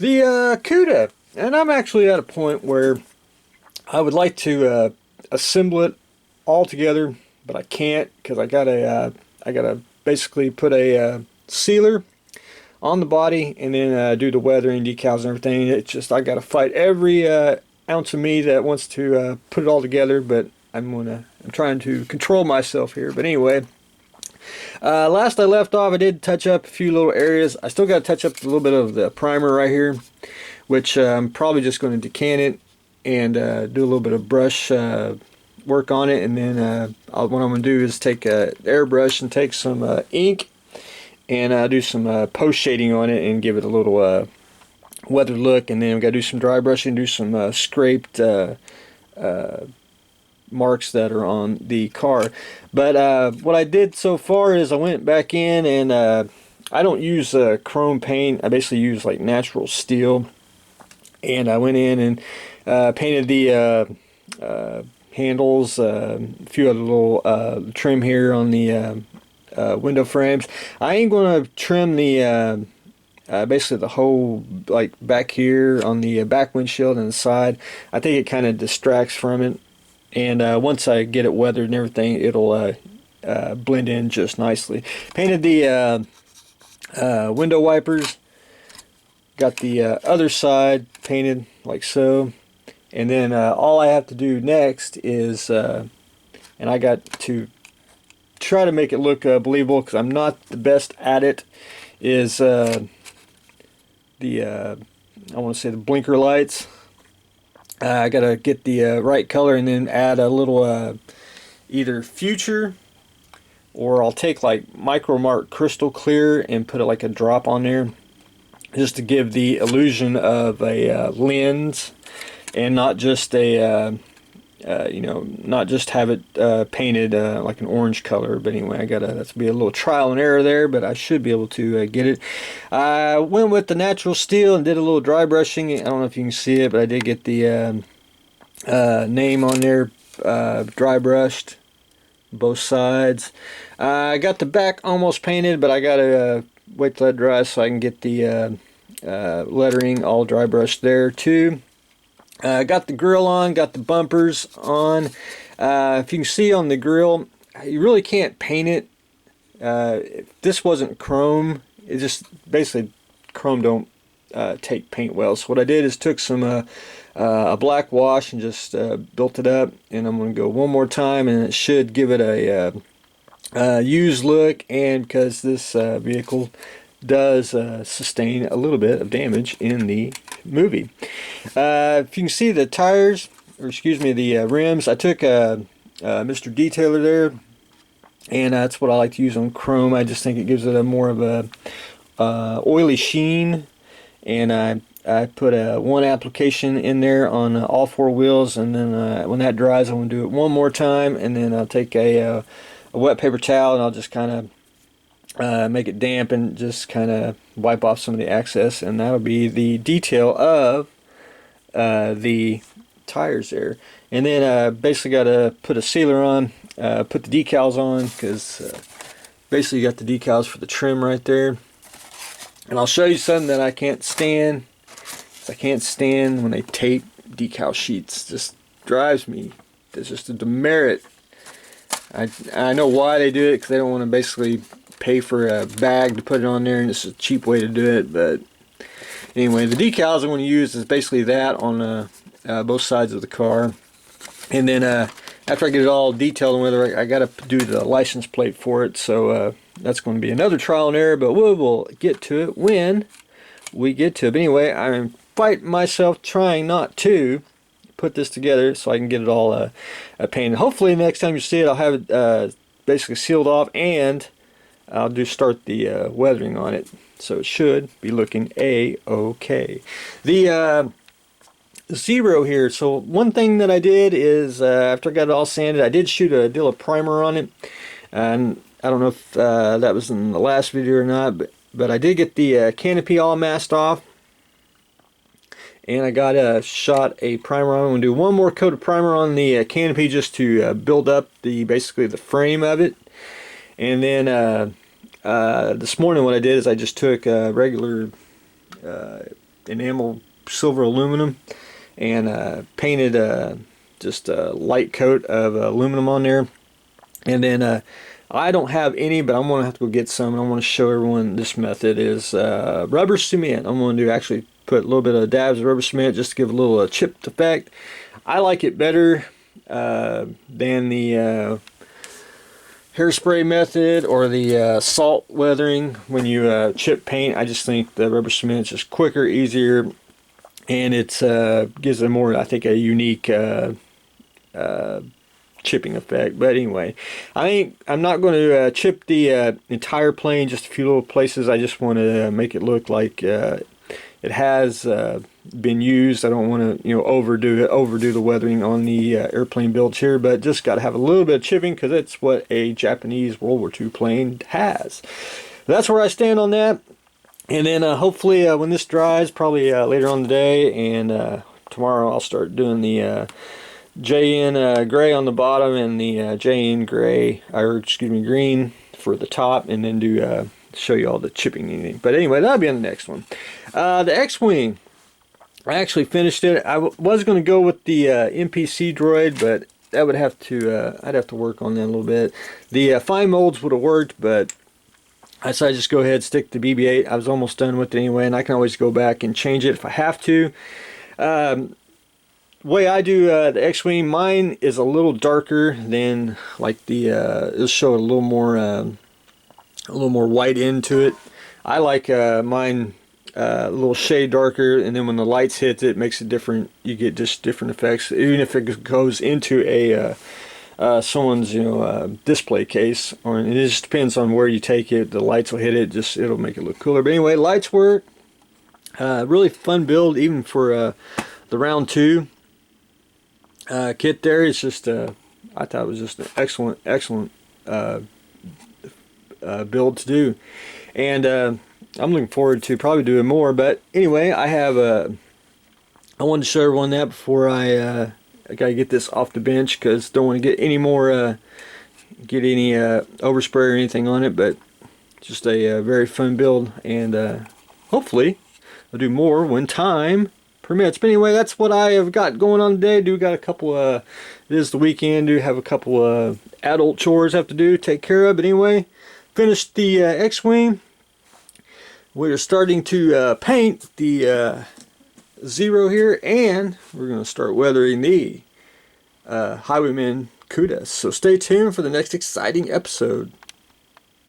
The cuda, and I'm actually at a point where I would like to assemble it all together, but I can't because I gotta basically put a sealer on the body and then do the weathering, decals, and everything. It's just I gotta fight every ounce of me that wants to put it all together, but I'm trying to control myself here. But anyway. Last I left off, I did touch up a few little areas. I still got to touch up a little bit of the primer right here, which I'm probably just going to decant it and do a little bit of brush work on it. And then what I'm going to do is take a airbrush and take some ink and do some post shading on it and give it a little weathered look. And then I've got to do some dry brushing, do some scraped marks that are on the car. But what I did so far is I went back in and I don't use chrome paint. I basically use like natural steel, and I went in and painted the handles, a few other little trim here on the window frames. I ain't going to trim the basically the whole like back here on the back windshield and the side. I think it kind of distracts from it. And once I get it weathered and everything, it'll blend in just nicely. Painted the window wipers. Got the other side painted like so. And then all I have to do next is, and I got to try to make it look believable because I'm not the best at it, is I want to say the blinker lights. I gotta get the right color and then add a little either Future, or I'll take like Micro Mark Crystal Clear and put it like a drop on there just to give the illusion of a lens and not just a not just have it painted like an orange color. But anyway, that's be a little trial and error there, but I should be able to get it. I went with the natural steel and did a little dry brushing. I don't know if you can see it, but I did get the name on there dry brushed both sides. I got the back almost painted, but I gotta wait till that dries so I can get the lettering all dry brushed there too. Got the grill on, got the bumpers on. If you can see on the grill, you really can't paint it. If this wasn't chrome, it just basically chrome don't take paint well. So what I did is took some a black wash and just built it up, and I'm going to go one more time, and it should give it a used look. And because this vehicle does sustain a little bit of damage in the movie. If you can see the tires, or excuse me, the rims, I took Mr. Detailer there, and that's what I like to use on chrome. I just think it gives it a more of a oily sheen, and I put one application in there on all four wheels, and then when that dries, I'm going to do it one more time, and then I'll take a wet paper towel and I'll just kind of make it damp and just kind of wipe off some of the excess, and that'll be the detail of the tires there. And then basically got to put a sealer on, put the decals on, because basically you got the decals for the trim right there. And I'll show you something that I can't stand. I can't stand when they tape decal sheets. It just drives me. It's just a demerit. I know why they do it, because they don't want to basically pay for a bag to put it on there, and it's a cheap way to do it. But anyway, the decals I'm going to use is basically that on both sides of the car. And then after I get it all detailed and whether I got to do the license plate for it, so that's going to be another trial and error, but we'll get to it when we get to it. But anyway, I'm fighting myself trying not to put this together so I can get it all painted. Hopefully next time you see it, I'll have it basically sealed off, and I'll just start the weathering on it, so it should be looking a-okay. The Zero here, so one thing that I did is after I got it all sanded, I did shoot a deal of primer on it, and I don't know if that was in the last video or not, but I did get the canopy all masked off, and I got shot a primer on. I'm going to do one more coat of primer on the canopy just to build up basically the frame of it. And then this morning what I did is I just took regular enamel silver aluminum, and painted just a light coat of aluminum on there. And then I don't have any, but I'm gonna have to go get some, and I want to show everyone this method is rubber cement. I'm going to actually put a little bit of dabs of rubber cement just to give a little chipped effect. I like it better than the hairspray method or the salt weathering when you chip paint. I just think the rubber cement is just quicker, easier, and it gives a more, I think, a unique chipping effect. But anyway, I'm not going to chip the entire plane, just a few little places. I just want to make it look like it has been used. I don't want to overdo the weathering on the airplane builds here, but just got to have a little bit of chipping because it's what a Japanese World War II plane has. That's where I stand on that. And then hopefully when this dries, probably later on today, and tomorrow I'll start doing the JN gray on the bottom and the JN green for the top, and then do show you all the chipping and anything. But anyway, that'll be on the next one. The X-Wing, I actually finished it. I was going to go with the NPC droid, but that would have to I'd have to work on that a little bit. The fine molds would have worked, but I decided to just go ahead and stick to BB-8. I was almost done with it anyway, and I can always go back and change it if I have to. Way I do the X-Wing, mine is a little darker than like the it'll show a little more white into it. I like mine a little shade darker, and then when the lights hit it makes it different. You get just different effects, even if it goes into a someone's display case, or it just depends on where you take it. The lights will hit it, it'll make it look cooler. But anyway, lights work. Really fun build, even for the round 2 kit there. It's just I thought it was just an excellent build to do, and I'm looking forward to probably doing more. But anyway, I wanted to show everyone that before I gotta get this off the bench, because don't want to get any more overspray or anything on it. But just a very fun build, and hopefully I'll do more when time permits. But anyway, that's what I have got going on today. Do got a couple it is the weekend, do have a couple adult chores I have to do, take care of. But anyway, finished the X-Wing. We're starting to paint the Zero here, and we're going to start weathering the Highwaymen cuda. So stay tuned for the next exciting episode.